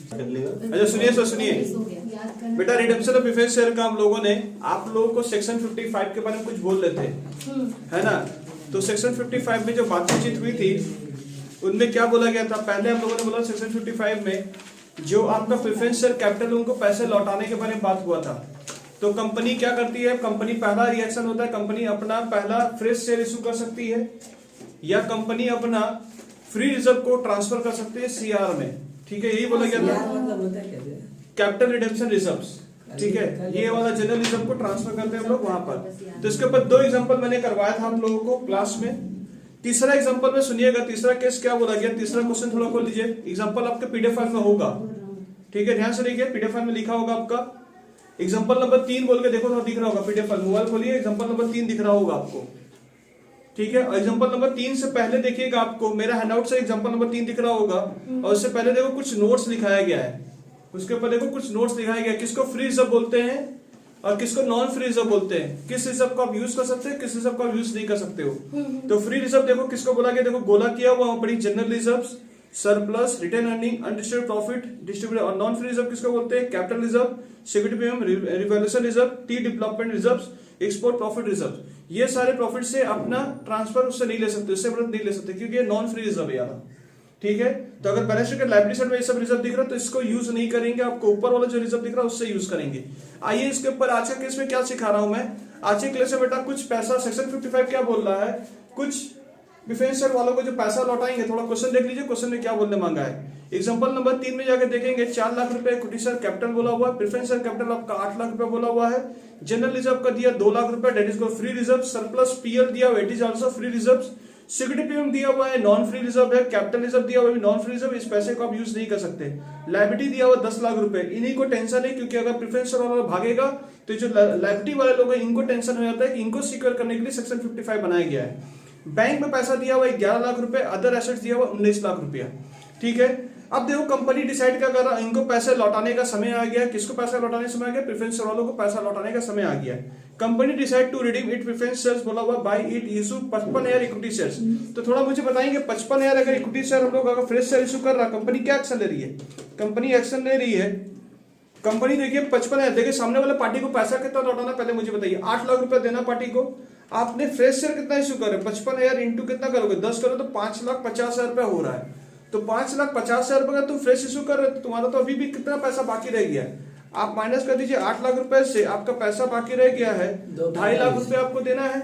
अच्छा सुनिए बेटा, रिडेम्पशन ऑफ प्रेफरेंस शेयर का हम लोगों ने आप लोगों को सेक्शन 55 के बारे में कुछ बोल रहे थे, है ना। तो सेक्शन 55 में जो बातचीत हुई थी उनमें क्या बोला गया था? पहले हम लोगों ने बोला सेक्शन 55 में जो आपका प्रेफरेंस शेयर कैपिटल उनको पैसे लौटाने के बारे में बात हुआ था। तो कंपनी क्या करती है? कंपनी पहला रिएक्शन होता है, कंपनी अपना पहला फ्रेश शेयर इशू कर सकती है या कंपनी अपना फ्री रिजर्व को ट्रांसफर कर सकती है सीआर में। ठीक है, यही बोला गया था, कैपिटल रिडेम्पशन रिजर्व्स। ठीक है, ये वाला जनरल रिजर्व को ट्रांसफर करते हैं हम लोग वहां पर। तो इसके ऊपर 2 एग्जांपल मैंने करवाया था आप लोगों को क्लास में। तीसरा एग्जांपल में सुनिएगा, तीसरा केस क्या बोला गया, तीसरा क्वेश्चन थोड़ा खोल लीजिए। एग्जांपल आपके पीडीएफ फाइल में होगा, ठीक है, ध्यान से देखिए, पीडीएफ फाइल में लिखा होगा आपका। एग्जांपल नंबर 3 बोल के देखो तो दिख रहा होगा पीडीएफ फाइल, मोबाइल खोलिए, एग्जांपल नंबर 3 दिख रहा होगा आपको। ठीक है, एग्जांपल नंबर 3 से पहले देखिएगा, आपको मेरा हैंडआउट से एग्जांपल नंबर 3 दिख रहा होगा, और उससे पहले देखो कुछ नोट्स लिखाया गया है। उसके ऊपर देखो कुछ नोट्स लिखाया गया है, किसको फ्री रिजर्व बोलते हैं और किसको नॉन फ्री रिजर्व बोलते हैं, किस रिजर्व को आप यूज कर सकते हैं, किस रिजर्व को आप यूज नहीं कर सकते हो। तो फ्री रिजर्व देखो किसको बोला गया, देखो गोला किया हुआ बड़ी general reserves, surplus, retain earning, undistributed profit, distributed. और नॉन फ्री रिजर्व किसको बोलते हैं? Capital reserve, security premium, revaluation reserve, T development reserves, export profit reserve. ये सारे प्रॉफिट से अपना ट्रांसफर उससे नहीं ले सकते, उससे मदद नहीं ले सकते, क्योंकि ये नॉन फ्री रिजर्व है यार। ठीक है, तो अगर बैलेंस शीट के लायबिलिटी साइड में ये सब रिजर्व दिख रहा है तो इसको यूज नहीं करेंगे, आपको ऊपर वाला जो रिजर्व दिख रहा है उससे यूज करेंगे। आइए इसके ऊपर आज के केस में क्या सिखा रहा हूं मैं। आज के केस में बेटा कुछ पैसा, सेक्शन 55 क्या बोल रहा है, कुछ प्रेफरेंस शेयर वालों को जो पैसा लौटाएंगे, थोड़ा क्वेश्चन देख लीजिए, क्वेश्चन में क्या बोलने मांगा है। एग्जांपल नंबर 3 में जाकर देखेंगे 4 लाख रुपए इक्विटी शेयर कैपिटल बोला हुआ है, प्रेफरेंस शेयर कैपिटल आपका 8 लाख रुपए बोला हुआ है, जनरल रिजर्व का दिया 2 लाख रुपए, that is free reserve, surplus PL दिया हुआ, it is also free reserve, security premium दिया हुआ है, नॉन फ्री रिजर्व है, कैपिटल रिजर्व दिया हुआ है, नॉन फ्री रिजर्व, इस पैसे को आप यूज नहीं कर सकते। लायबिलिटी दिया हुआ 10 लाख रुपए, इन्हीं को टेंशन है, क्योंकि अगर प्रेफरेंस शेयर वाला भागेगा तो जो लायबिलिटी वाले लोग हैं इनको टेंशन हो जाता है कि इनको सिक्योर करने के लिए सेक्शन 55 बनाया गया है। बैंक में पैसा दिया हुआ 11 लाख रुपए, अदर एसेट्स दिया हुआ 19 लाख रुपया। ठीक है, अब देखो कंपनी डिसाइड क्या कर रहा है, इनको पैसे लौटाने का समय आ गया। किसको पैसा लौटाने का समय आ गया? प्रेफरेंस शेयर वालों को पैसा लौटाने का समय आ गया। Company decide to redeem it preference shares बोला हुआ, by it issue 55,000 equity shares. तो थोड़ा मुझे बताएंगे 55,000 अगर इक्विटी शेयर हम लोग अगर फ्रेश शेयर इशू कर रहा, कंपनी क्या एक्शन ले रही है? कंपनी एक्शन ले रही है, कंपनी देखिए 55,000, देखिए सामने वाले पार्टी को पैसा कितना लौटाना पहले मुझे बताइए। 8 लाख रुपया देना पार्टी को, आपने फ्रेश शेयर कितना इशू कर रहे हैं? 55,000 इंटू कितना करोगे? 10 करो तो 5,50,000 रुपया हो रहा है। तो 5,50,000 रुपए का तुम फ्रेश इशू कर रहे हो तो तुम्हारा तो अभी भी कितना पैसा बाकी रह गया है? आप माइनस कर दीजिए, 8 लाख रुपए से आपका पैसा बाकी रह गया है 2.5 लाख रुपए आपको देना है।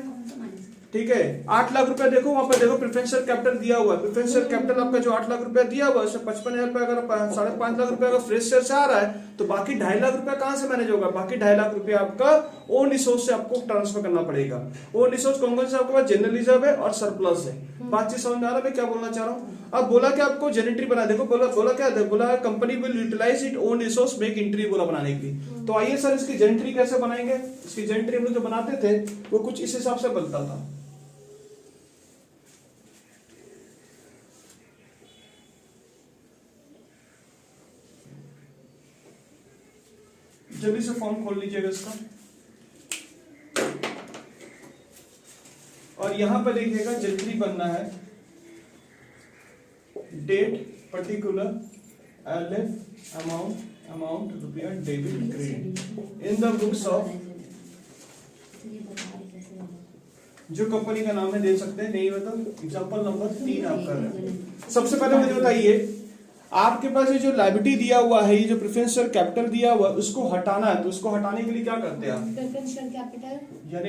ठीक है, 8 लाख रुपए देखो वहां पर, देखो प्रेफरेंस शेयर कैपिटल दिया हुआ है, प्रेफरेंस शेयर कैपिटल आपका जो 8 लाख रुपया दिया हुआ है उससे 55,000 रुपए अगर 5.5 लाख रुपए अगर फ्रेश शेयर से आ रहा है तो बाकी 2.5 लाख रुपया कहां से मैनेज होगा? बाकी 2.5 लाख रुपया आपका ओन रिसोर्स से आपको ट्रांसफर करना पड़ेगा। ओन रिसोर्स कौन कौन से आपके पास? जनरल रिजर्व है और सरप्लस है। बात चीज समझ में आ रहा है मैं क्या बोलना चाह रहा हूँ? अब बोला क्या आपको जेनेटरी बना, देखो बोला क्या, बोला company will utilize it own resource make entry बोला बनाने के लिए। तो आइए सर इसकी जेनेटरी कैसे बनाएंगे? इसकी जेनेटरी हम लोग जो बनाते थे वो कुछ इस हिसाब से बनता था। जल्दी से फॉर्म खोल लीजिएगा इसका, और यहां पर देखिएगा जेनेटरी बनना है, डेट पर्टिकुलर एलएफ अमाउंट रुपया debit credit in the books of, जो कंपनी का नाम है दे सकते हैं, नहीं मतलब एग्जांपल नंबर 3 आप कर रहे हैं। सबसे पहले मुझे बताइए, आपके पास ये जो लायबिलिटी दिया हुआ है, ये जो प्रेफरेंस शेयर कैपिटल दिया हुआ है, उसको हटाना है, तो उसको हटाने के लिए क्या करते हैं आप? प्रेफरेंस शेयर कैपिटल यानी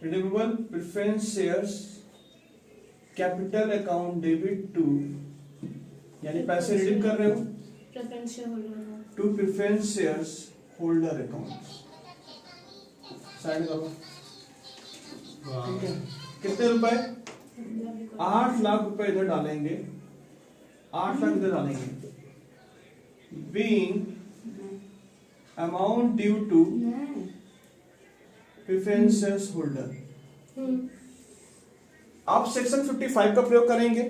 redeemable preference shares capital account debit to, यानी पैसे रिडीम कर रहे हो preference share holder to preference shares holder account, side करो। ठीक है, कितने रुपए? 8 लाख रुपए इधर डालेंगे, 8 लाख इधर डालेंगे, being amount due to preference shares holder. आप सेक्शन 55 का प्रयोग करेंगे।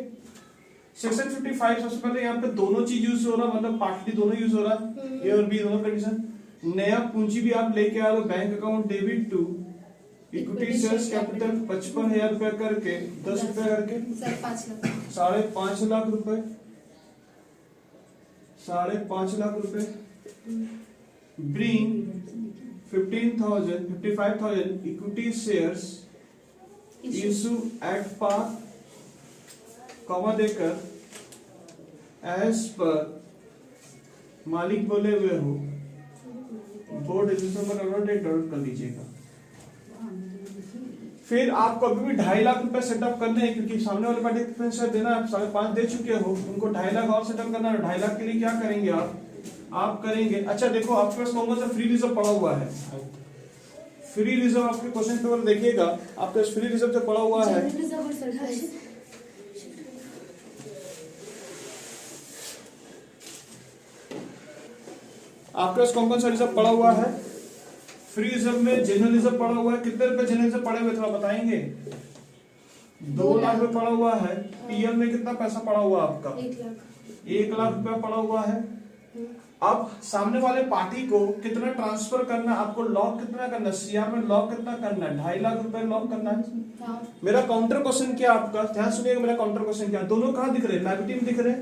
सेक्शन 55 सबसे पहले यहाँ पे दोनों चीज यूज हो रहा, मतलब पार्टली दोनों यूज हो रहा, ए और बी दोनों कंडीशन। नया पूंजी भी आप लेके आ रहे हो, bank account debit to equity shares capital 55,000 रुपए करके 10 रुपए करके 5.5 लाख रुपए 5.5 लाख रुपए bring 55,000 equity shares issue at par comma देकर एज पर मालिक बोले हुए हो बोर्ड डेट कर दीजिएगा। फिर आपको अभी भी 2.5 लाख रुपए सेटअप करने हैं, क्योंकि सामने वाले पार्टी प्रेफरेंस शेयर देना आप 5.5 दे चुके हो, उनको 2.5 लाख और सेटअप करना है। 2.5 लाख के लिए क्या करेंगे आप करेंगे, अच्छा देखो आपके पास कौन सा फ्री रिजर्व पड़ा हुआ है। फ्री रिजर्व आपके क्वेश्चन पेपर देखिएगा, आपके पास फ्री रिजर्व जो पड़ा हुआ है आपके पास कौन सा रिजर्व पड़ा हुआ है। फ्री रिजर्व में जनरल रिजर्व पड़ा हुआ है, कितने रुपए जनरल रिजर्व पड़े हुए थोड़ा बताएंगे। 2 लाख रुपए पड़ा हुआ है। पीएल में कितना पैसा पड़ा हुआ आपका 1 लाख रुपया पड़ा हुआ है। अब सामने वाले पार्टी को कितना ट्रांसफर करना, आपको लॉक कितना करना, सीआर में लॉक कितना करना है, 2.5 लाख रुपए लॉक करना है। मेरा काउंटर क्वेश्चन क्या आपका, ध्यान सुनिएगा, मेरा काउंटर क्वेश्चन क्या, दोनों कहां दिख रहे हैं, लाइबिलिटी में दिख रहे हैं।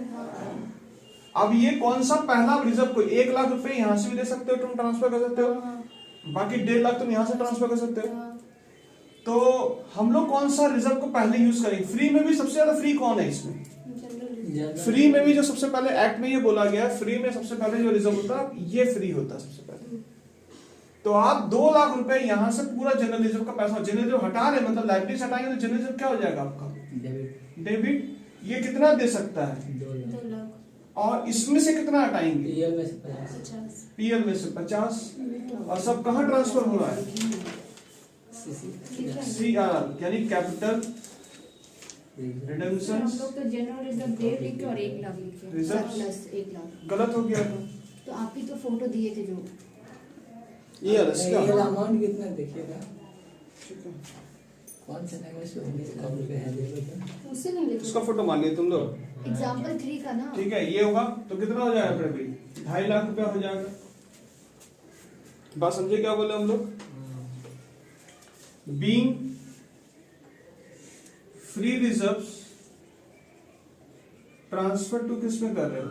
अब ये कौन सा पहला रिजर्व को 1 लाख रुपए यहां से भी दे सकते हो, तुम ट्रांसफर कर सकते हो, बाकी 1.5 लाख तुम यहां से ट्रांसफर कर सकते हो। तो हम लोग कौन सा रिजर्व को पहले यूज करेंगे। फ्री में भी सबसे ज्यादा फ्री कौन है इसमें, फ्री में भी जो सबसे पहले एक्ट में ये बोला गया है, फ्री में सबसे पहले जो रिजर्व होता है ये फ्री होता है सबसे पहले। तो आप 2 लाख रुपए यहां से पूरा जनरल रिजर्व का पैसा, जनरल रिजर्व हटा रहे मतलब लाइबिलिटी हटाएंगे तो जनरल रिजर्व क्या हो जाएगा आपका डेबिट। ये कितना दे सकता है 2 लाख, और इसमें से कितना हटाएंगे पीएल में से 50 और सब कहां ट्रांसफर हो रहा है सीआर यानी कैपिटल रिडेम्पशन। हम लोग तो जनरल रिजर्व 1.5 लिखे और 1 लाख लिखे, रिजर्व प्लस 1 लाख गलत हो गया तो आप ही तो फोटो दिए थे जो ये इसका अमाउंट कितना देखिएगा, कौन सा नंबर से 19 लाख रुपए है देखो उससे नहीं लिखे, उसका फोटो मान लिए तुम लोग, एग्जांपल 3 का ना। ठीक है। ये होगा तो कितना हो जाएगा फिर भी 2.5 लाख रुपया हो जाएगा। बात समझे क्या बोले हम लोग। Being free reserves transfer to किस में कर रहे हो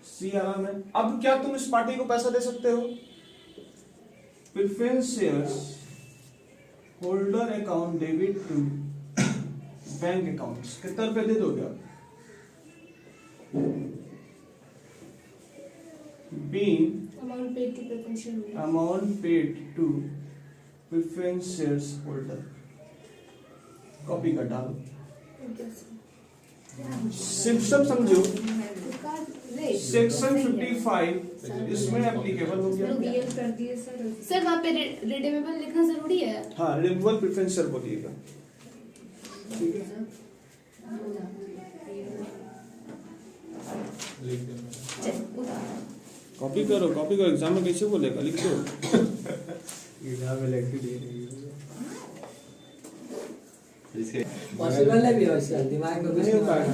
सीआरआर में। अब क्या तुम इस पार्टी को पैसा दे सकते हो, preference shares holder account debit to bank accounts, कितना रुपए दे दोगे आप। Being amount paid to preference shares holder, copy कर डालो, सिस्टम समझो। सेक्शन 55 इसमें एप्लीकेबल हो गया। सर वहाँ पे रिडीमेबल लिखना जरूरी है। हाँ रिडीमेबल प्रेफरेंस शेयर बोलिएगा, ठीक है। कॉपी करो एग्जाम में कैसे बोलेगा, लिख दो एग्जाम में लिख दिए पॉसिबल है भी, वैसे दिमाग में नहीं हो पाएगा।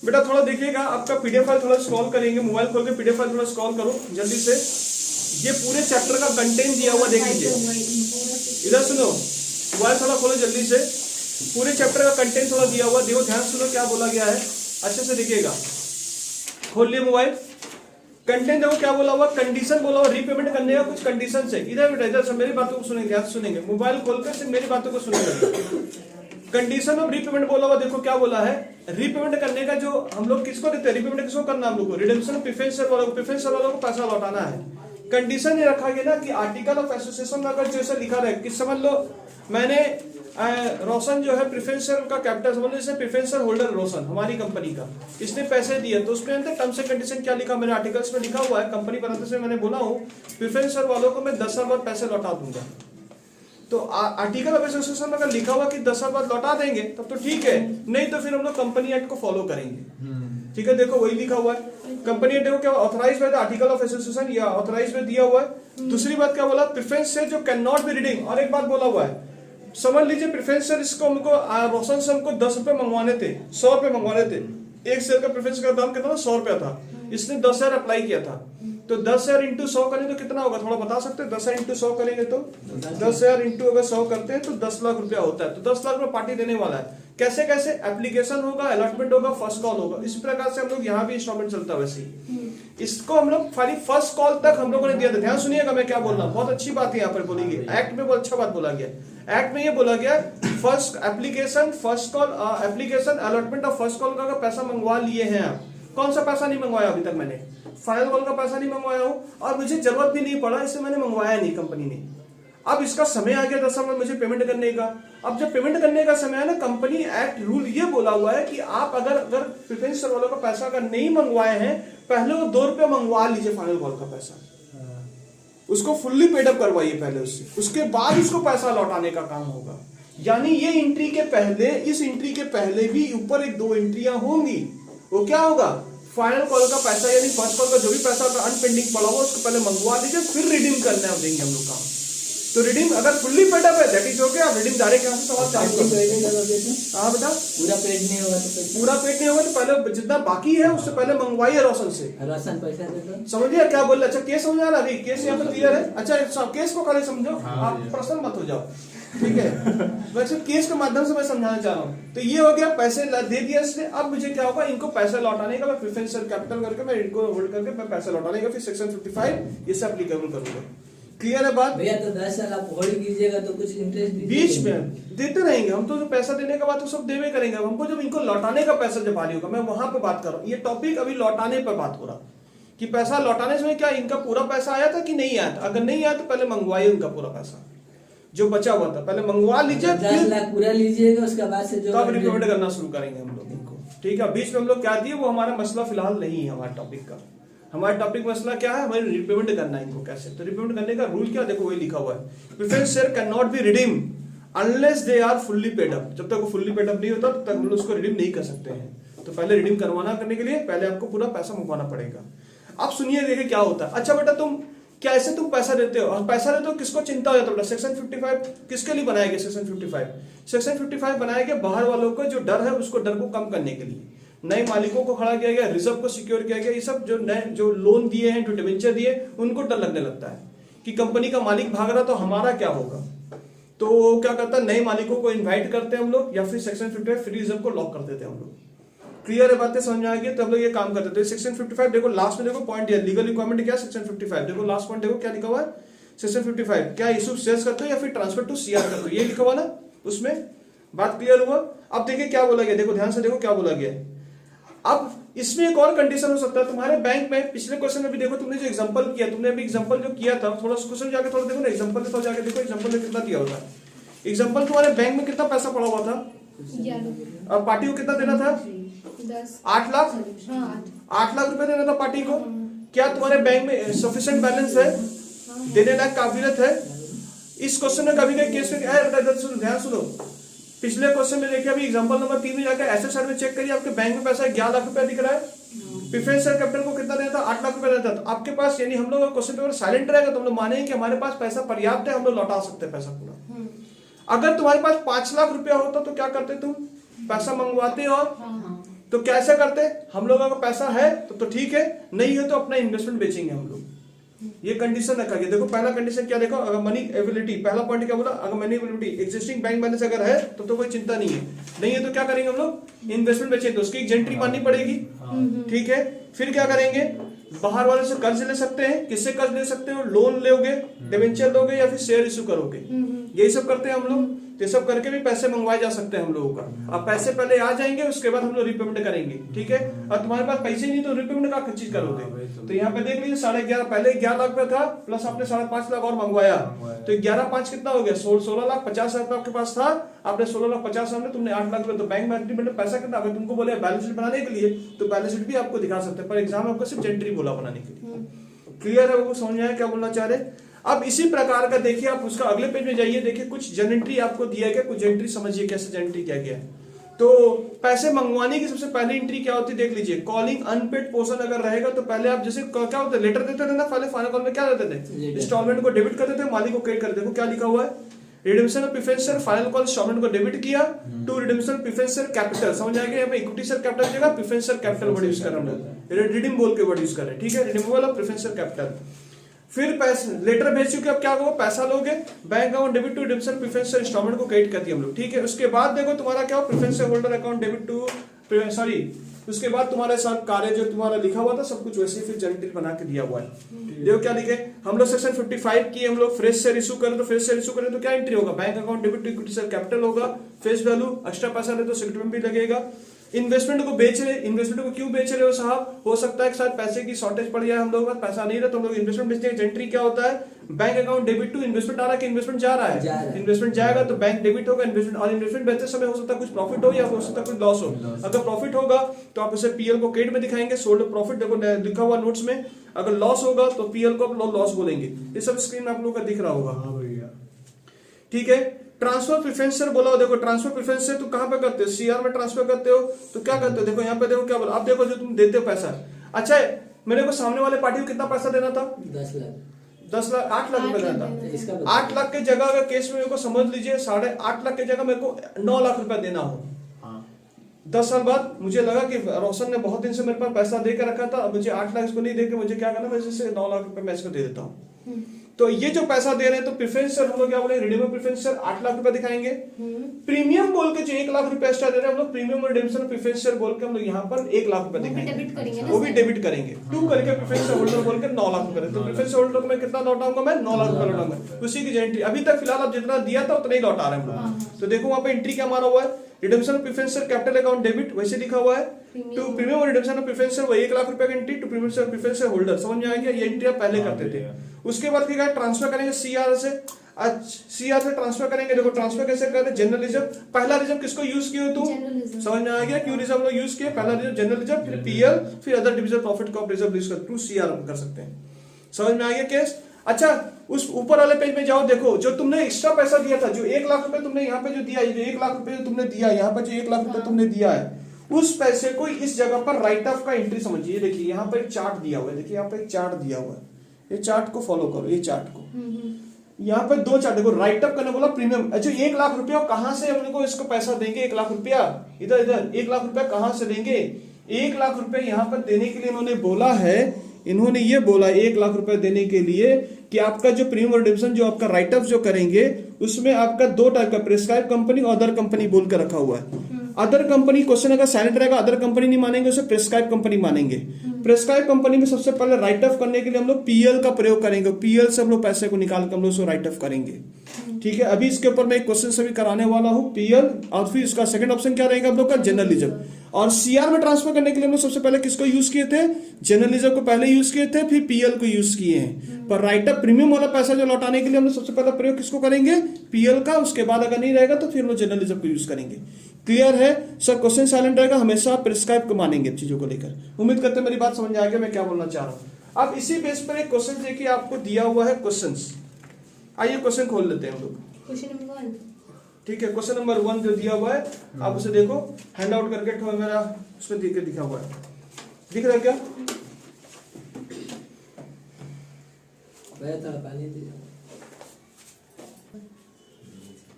बेटा थोड़ा देखिएगा, आपका पीडीएफ फाइल थोड़ा स्क्रॉल करेंगे, मोबाइल खोल के पीडीएफ फाइल थोड़ा स्क्रॉल करो जल्दी से। ये पूरे चैप्टर का कंटेंट दिया हुआ देख लीजिए, इधर सुनो, मोबाइल थोड़ा खोलो जल्दी से, पूरे चैप्टर का कंटेंट थोड़ा दिया हुआ देखो, ध्यान सुनो क्या बोला गया है, अच्छे से देखिएगा। खोल लिए मोबाइल, कंटेंट देखो क्या बोला हुआ, कंडीशन बोला हुआ रीपेमेंट करने का कुछ कंडीशन है। इधर बेटा इधर सब मेरी बातों को सुनेंगे, ध्यान सुनेंगे, मोबाइल खोलकर सिर्फ मेरी बातों को सुनेंगे। कंडीशन ऑफ रीपेमेंट बोला हुआ देखो क्या बोला है, रीपेमेंट करने का जो हम लोग किसको देते हैं, रीपेमेंट किसको करना हम लोग को, रिडेम्पशन प्रेफरेंस शेयर वालों को, प्रेफरेंस शेयर वालों को पैसा लौटाना है। कंडीशन ये रखा गया ना कि आर्टिकल ऑफ एसोसिएशन में अगर जैसे लिखा रहे कि समझ लो मैंने रोशन जो है प्रेफरेंस शेयर का कैपिटल समझ लो, जैसे प्रेफरेंस शेयर होल्डर रोशन हमारी कंपनी का, इसने पैसे दिए तो उसमें अंदर टर्म्स एंड कंडीशन क्या लिखा, मेरे आर्टिकल्स में लिखा हुआ है, कंपनी बनाते समय मैंने बोला हूँ प्रेफरेंस शेयर वालों को मैं 10 साल बाद पैसे लौटा दूंगा। तो आर्टिकल ऑफ एसोसिएशन में अगर लिखा हुआ कि 10 साल बाद लौटा देंगे तब तो ठीक है, नहीं तो फिर हम लोग कंपनी एक्ट को फॉलो करेंगे, ठीक है। देखो वही लिखा हुआ है, कंपनी एक्ट क्या authorise by the article of association या ऑथराइज में दिया हुआ है। दूसरी बात क्या बोला, प्रेफरेंस शेयर जो कैन नॉट बी रिडीम, और एक बात बोला हुआ है समझ लीजिए, प्रेफरेंस शेयर इसको हमको रोशन से हमको 10 रुपए मंगवाने थे, 100 रुपए मंगवाने थे, एक शेयर का प्रेफरेंस का दाम कितना था? 100 रुपया था। इसने 10,000 अप्लाई किया था, तो 10,000 इंटू 100 करें तो कितना होगा, थोड़ा बता सकते हैं? 10,000 इंटू 100 करेंगे तो 10,000 इंटू अगर 100 करते हैं तो 10 लाख रुपया होता है। तो 10 लाख रुपया पार्टी देने वाला है। कैसे कैसे? एप्लीकेशन होगा, अलॉटमेंट होगा, फर्स्ट कॉल होगा। इस प्रकार से हम लोग यहाँ भी इंस्टॉलमेंट चलता है वैसे ही। इसको हम लोग खाली फर्स्ट कॉल तक हम लोगों ने दिया था। ध्यान सुनिएगा मैं क्या बोल रहा हूँ, बहुत अच्छी बात है यहाँ पर बोली गई। एक्ट में बहुत अच्छा बात बोला गया। एक्ट में ये बोला गया first application, first call, application, allotment और फर्स्ट कॉल का पैसा मंगवा लिए हैं आप। कौन सा पैसा नहीं मंगवाया अभी तक? मैंने फाइनल कॉल का पैसा नहीं मंगवाया हूँ, और मुझे जरूरत भी नहीं पड़ा, इससे मैंने मंगवाया नहीं कंपनी ने। अब इसका समय आ गया 10 साल में मुझे पेमेंट करने का। अब जब पेमेंट करने का समय है ना, कंपनी एक्ट रूल ये बोला हुआ है कि आप अगर प्रेफरेंस शेयर वालों का पैसा अगर नहीं मंगवाए हैं, पहले वो 2 रुपया मंगवा लीजिए फाइनल कॉल का पैसा, उसको फुल्ली पेडअप करवाइए पहले उससे, उसके बाद उसको पैसा लौटाने का काम होगा। यानी ये एंट्री के पहले, इस एंट्री के पहले भी ऊपर 1-2 एंट्रियां होंगी। वो क्या होगा? फाइनल कॉल का पैसा यानी फर्स्ट कॉल का जो भी पैसा अनपेंडिंग पड़ा हुआ उसको पहले मंगवा दीजिए, फिर रिडीम करने देंगे हम लोग काम। तो रिडीम अगर फुल्ली पेडअप है दैट इज ओके, आप रिडीम डायरेक्ट यहाँ से सवाल चालू कर सकते हैं। हाँ बेटा, पूरा पेड नहीं होगा तो पूरा पेड नहीं होगा तो पहले जितना बाकी है उससे पहले मंगवाइए रोशन से। राशन पैसा दे दो। समझिए क्या बोल रहे? अच्छा केस समझ आ रहा है? केस यहाँ पर क्लियर है? अच्छा केस को खाली समझो, आप प्रश्न मत हो जाओ, ठीक है? वैसे केस के माध्यम से मैं समझाना चाह रहा हूँ। तो ये हो गया, पैसे दे दिया इसने। अब मुझे क्या होगा? इनको पैसा लौटाने का, मैं प्रेफरेंस शेयर कैपिटल करके मैं इनको होल्ड करके मैं पैसा लौटाने का फिर सेक्शन 55 ये सब एप्लीकेबल करूंगा। क्लियर है बात भैया? तो 10 साल आप होल्ड कीजिएगा तो कुछ इंटरेस्ट बीच में देते रहेंगे हम। तो जो पैसा देने के बाद तो सब देवे करेंगे हमको, जब इनको लौटाने का पैसा जब भारी होगा, मैं वहां पे बात कर रहा हूँ। ये टॉपिक अभी लौटाने पर बात हो रहा कि पैसा लौटाने से क्या इनका पूरा पैसा आया था कि नहीं आया था। अगर नहीं आया तो पहले मंगवाइए उनका पूरा पैसा जो बचा हुआ था, पहले मंगवा लीजिए, 10 लाख पूरा लीजिएगा, उसके बाद से जो तब रिपेमेंट करना शुरू करेंगे हम लोग इनको। ठीक है, बीच में हम लोग क्या दिए वो हमारा मसला फिलहाल नहीं है हमारे टॉपिक का। हमारा टॉपिक मसला क्या है? हमें रिपेमेंट करना है इनको कैसे। तो रिपेमेंट करने का रूल क्या, देखो वही लिखा हुआ है, preference share can not be redeem unless they are fully paid up. जब तक वो फुल्ली पेड अप नहीं होता तब तक हम लोग उसको रिडीम नहीं कर सकते हैं। तो पहले रिडीम करवाना करने के लिए पहले आपको पूरा पैसा मंगवाना पड़ेगा। अब सुनिए देखिए क्या होता है। अच्छा बेटा तुम क्या ऐसे तुम पैसा देते हो, और पैसा देते हो किसको चिंता हो जाता है? सेक्शन 55 किसके लिए बनाया गया? सेक्शन 55 बनाया गया बाहर वालों को जो डर है उसको, डर को कम करने के लिए। नए मालिकों को खड़ा किया गया, रिजर्व को सिक्योर किया गया। ये सब जो नए जो लोन दिए हैं, जो डिवेंचर दिए, उनको डर लगने लगता है कि कंपनी का मालिक भाग रहा तो हमारा क्या होगा। तो क्या करता है, नए मालिकों को इन्वाइट करते हैं हम लोग, या फिर सेक्शन 55 फ्री रिजर्व को लॉक कर देते हैं हम लोग। क्लियर है बातें समझ में आ गई? तो हम लोग ये काम करते हैं। सेक्शन 55 देखो लास्ट में, देखो पॉइंट दिया, लीगल रिक्वायरमेंट क्या? सेक्शन 55 देखो लास्ट पॉइंट देखो क्या लिखा हुआ है। सेक्शन 55 क्या इशू शेयर्स करते हो या फिर ट्रांसफर टू सीआर करते हो, ये लिखा हुआ ना उसमें। बात क्लियर हुआ? अब देखिए क्या बोला गया, देखो ध्यान से देखो क्या बोला गया। अब इसमें एक और कंडीशन हो सकता है तुम्हारे बैंक में। पिछले क्वेश्चन में भी देखो तुमने जो एग्जांपल किया, तुमने अभी एग्जांपल जो किया था, थोड़ा क्वेश्चन जाके थोड़ा देखो ना, एग्जांपल में थोड़ा जाके देखो एग्जांपल में कितना दिया होता है। एग्जांपल तुम्हारे बैंक में कितना पैसा पड़ा हुआ था, और पार्टी को कितना देना था? 8 लाख। 8 लाख रुपए देना था पार्टी को। क्या तुम्हारे बैंक में सफिशिएंट बैलेंस है, देने लायक काबिलियत है? इस क्वेश्चन में कभी कभी केस में ध्यान सुनो, पिछले क्वेश्चन में देखिए, अभी एग्जांपल नंबर 3 में जाकर एसेट साइड में चेक करिए, आपके बैंक में पैसा 11 लाख रुपया दिख रहा है। प्रेफरेंस शेयर कैपिटल को कितना देना था? 8 लाख रुपया देना था। तो आपके पास, यानी हम लोग का क्वेश्चन पेपर साइलेंट रहेगा तो हम लोग मानेंगे कि हमारे पास पैसा पर्याप्त है, हम लोग लौटा सकते हैं पैसा पूरा। अगर तुम्हारे पास 5 लाख रुपया होता तो क्या करते तुम? पैसा मंगवाते और तो कैसे करते? हम लोगों का पैसा है तो ठीक है, नहीं है तो अपना इन्वेस्टमेंट बेचेंगे हम लोग। ये कंडीशन रखा गया। देखो पहला कंडीशन क्या, देखो अगर मनी एबिलिटी, पहला पॉइंट क्या बोला, अगर money ability existing bank balance अगर है तो कोई चिंता नहीं है, नहीं है तो क्या करेंगे हम लोग? इन्वेस्टमेंट बेचेंगे, तो उसकी एक एंट्री माननी पड़ेगी। ठीक है, फिर क्या करेंगे? बाहर वाले से कर्ज ले सकते हैं। किससे कर्ज ले सकते हो? लोन लोगे, डिवेंचर लोगे, या फिर शेयर इश्यू करोगे, यही सब करते हैं हम लोग। ये सब करके भी पैसे मंगवाए जा सकते हैं हम लोगों का। अब पैसे पहले आ जाएंगे, उसके बाद हम लोग रिपेमेंट करेंगे। ठीक है, और तुम्हारे पास पैसे नहीं तो रिपेमेंट का चीज करोगे? तो यहाँ पे देख लीजिए 11.5, पहले 11 लाख पे था, प्लस आपने 5.5 लाख और मंगवाया, तो 11/5 कितना हो गया? 16 लाख 50 हजार आपके पास था, आपने 16 लाख 50 हजार में तुमने 8 लाख रुपए, तो बैंक में अल्टीमेटली पैसा कितना? अगर तुमको बोले बैलेंस शीट बनाने के लिए तो बैलेंस शीट भी आपको दिखा सकते हैं, पर एग्जाम आपको सिर्फ एंट्री बोला बनाने के लिए। क्लियर है? वो समझ में आया क्या बोलना चाह रहे? अब इसी प्रकार का देखिए, आप उसका अगले पेज में जाइए, देखिए कुछ जनरेंट्री आपको दिया गया, कुछ जनरेंट्री समझिए कैसे जनरेंट्री किया गया है। तो पैसे मंगवाने की सबसे पहली एंट्री क्या होती है देख लीजिए। कॉलिंग अनपेड पोर्शन अगर रहेगा तो पहले आप जैसे क्या होता है, लेटर देते थे ना, पहले फाइनल कॉल में क्या देते थे? इंस्टॉलमेंट को डेबिट कर देते थे, मालिक को क्रेडिट कर देते। देखो क्या लिखा हुआ है, redemption of preference share final call instalment को डेबिट किया to redemption of preference share capital, समझ आएगा यहाँ पे इक्विटी शेयर कैपिटल की जगह preference share capital word use कर रहे हैं हम लोग, रिडीम बोल के वर्ड यूज कर रहे हैं, ठीक है, redeemable of preference share capital. फिर पैसे लेटर भेज चुके, अब क्या होगा, पैसा लोगे, bank account debit to redemption preference share instalment को क्रेडिट कर दिया हम लोग, ठीक है। उसके बाद देखो तुम्हारा क्या हो, preference share holder account debit to sorry, उसके बाद तुम्हारे साथ कार्य जो तुम्हारा लिखा हुआ था सब कुछ वैसे ही फिर जनरल बना के दिया हुआ है। देखो क्या लिखे, हम लोग सेक्शन 55 की हम लोग फ्रेश शेयर इशू करें तो फ्रेश शेयर इशू करें तो क्या एंट्री होगा, bank account debit to equity share capital होगा, फेस वैल्यू, एक्स्ट्रा पैसा ले तो सेक्टर में भी लगेगा। इन्वेस्टमेंट को बेच रहे, इन्वेस्टमेंट को क्यों बेच रहे हो साहब, हो सकता है कि शायद पैसे की शॉर्टेज पड़ जाए, हम लोग के पास पैसा नहीं रहा तो हम लोग इन्वेस्टमेंट बेचते हैं। एंट्री क्या होता है, bank account debit to investment आ रहा है कि इन्वेस्टमेंट जा रहा है, इन्वेस्टमेंट जाएगा तो बैंक डेबिट होगा इन्वेस्टमेंट, और इन्वेस्टमेंट बेचते समय हो सकता है कुछ प्रॉफिट हो या हो सकता है कुछ लॉस हो। अगर प्रॉफिट होगा तो आप उसे पीएल को क्रेडिट में दिखाएंगे, सोल्ड प्रॉफिट देखो लिखा हुआ नोट्स में, अगर लॉस होगा तो पीएल को आप लॉस बोलेंगे। ये सब स्क्रीन में आप लोग का दिख रहा होगा, ठीक है। ट्रांसफर प्रेफरेंस शेयर बोला, देखो ट्रांसफर प्रेफरेंस शेयर तुम कहां पे करते हो, सीआर में ट्रांसफर करते हो तो क्या करते हो, देखो यहाँ पे देखो क्या बोला, आप देखो जो तुम देते हो पैसा, अच्छा मेरे को सामने वाले पार्टी को कितना पैसा देना था, 10 लाख 8 लाख रुपए देना था, 8 लाख के जगह अगर केस में मेरे को समझ लीजिए 8.5 लाख की जगह मेरे को 9 लाख रुपया देना हो, 10 साल बाद मुझे लगा कि रोशन ने बहुत दिन से मेरे पास पैसा दे कर रखा था, अब मुझे 8 लाख इसको नहीं दे के मुझे क्या करना, मैं इसे 9 लाख रुपए मैं इसको दे देता हूँ। तो ये जो पैसा दे रहे हैं तो प्रेफरेंस शेयर हम लोग क्या बोले, रिडीमेबल प्रेफरेंस शेयर 8 लाख रुपए दिखाएंगे। प्रीमियम बोल के जो 1 लाख रुपए एक्स्ट्रा दे रहे हैं हम लोग, प्रीमियम और रिडेम्पशन प्रेफरेंस शेयर बोल के हम लोग यहाँ पर 1 लाख रुपए दिखाएंगे, वो भी डेबिट करेंगे, टू करके प्रेफरेंस शेयर होल्डर बोल के 9 लाख रुपए। तो प्रेफरेंस शेयर होल्डर को मैं कितना लौटाऊंगा, मैं 9 लाख रुपए लौटाऊंगा, उसी की एंट्री अभी तक फिलहाल आप जितना दिया था उतना ही लौटा रहे हैं हम लोग। तो देखो वहां पे एंट्री क्या मारा हुआ है, redemption of preference share capital account debit वैसे लिखा हुआ है, टू प्रीमियम और रिडेम्पशन ऑफ प्रेफरेंस शेयर वो 1 लाख रुपए का entry to premium share preference share holder, समझ में आ गया, ये एंट्री आप पहले करते थे। उसके बाद क्या ट्रांसफर करेंगे सीआर से, सीआर से ट्रांसफर करेंगे, देखो ट्रांसफर कैसे करते हैं, जनरल रिजर्व, पहला रिजर्व किसको यूज किए हो तुम, समझ में आ गया, क्यों रिजर्व लोग यूज किए, पहला रिजर्व जनरल रिजर्व, फिर पीएल, फिर अदर डिविजन प्रॉफिट को आप रिजर्व यूज कर, टू सीआर कर सकते हैं, समझ में आ गया केस। अच्छा उस ऊपर वाले पेज में जाओ, देखो जो तुमने एक्स्ट्रा पैसा दिया था, जो 1 लाख रुपए तुमने यहाँ पे जो दिया, जो 1 लाख रुपए जो तुमने दिया, यहाँ पे जो 1 लाख रुपए तुमने दिया है, उस पैसे को इस जगह पर राइट ऑफ का एंट्री समझिए। देखिए यहाँ पर एक चार्ट दिया हुआ है, देखिए यहाँ पे एक चार्ट दिया हुआ है, ये चार्ट को फॉलो करो, ये चार्ट को, यहाँ पे 2 चार्ट देखो, राइट ऑफ करने बोला प्रीमियम, अच्छा 1 लाख रुपया कहां से हम लोग इसको पैसा देंगे, 1 लाख रुपया इधर 1 लाख रुपया कहां से देंगे, 1 लाख रुपए यहाँ पर देने के लिए इन्होंने बोला है, इन्होंने ये बोला 1 लाख रुपए देने के लिए कि आपका जो प्रीमियम और रिडेम्पशन जो आपका राइट ऑफ जो करेंगे उसमें आपका 2 टाइप का प्रेस्क्राइब कंपनी और अदर कंपनी बोल कर रखा हुआ है। अदर कंपनी क्वेश्चन अगर साइलेंट रहेगा, अदर कंपनी नहीं मानेंगे, उसे प्रेस्क्राइब कंपनी मानेंगे। प्रेस्क्राइब कंपनी में सबसे पहले राइट ऑफ करने के लिए हम लोग पीएल का प्रयोग करेंगे, पीएल से हम लोग पैसे को निकाल कर हम लोग उसको राइट ऑफ करेंगे, ठीक है। अभी इसके ऊपर मैं एक क्वेश्चन सभी कराने वाला हूँ, पीएल, और फिर इसका सेकंड ऑप्शन क्या रहेगा हम लोग का, जर्नलिज्म। और सीआर में ट्रांसफर करने के लिए हम लोग सबसे पहले किसको यूज किए थे, जर्नलिज्म को पहले यूज किए थे, फिर पीएल को यूज किए हैं। पर राइट ऑफ प्रीमियम वाला पैसा जो लौटाने के लिए हम लोग सबसे पहले प्रयोग किसको करेंगे, पीएल का, उसके बाद अगर नहीं रहेगा तो फिर हम लोग जर्नलिज्म को यूज करेंगे। क्लियर है सर, क्वेश्चन साइलेंट रहेगा, हमेशा प्रिस्क्राइब को मानेंगे चीजों को लेकर। उम्मीद करते हैं मेरी बात समझ आ गया मैं क्या बोलना चाह रहा हूं। अब इसी बेस पर एक क्वेश्चन देखिए आपको दिया हुआ है, क्वेश्चंस, आइए क्वेश्चन खोल लेते हैं हम लोग, क्वेश्चन नंबर 1, ठीक है। क्वेश्चन नंबर 1 जो दिया हुआ है आप उसे देखो, हैंड आउट करके मेरा उसमें दिखा हुआ है, दिख रहा है क्या, पानी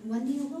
1 नहीं होगा,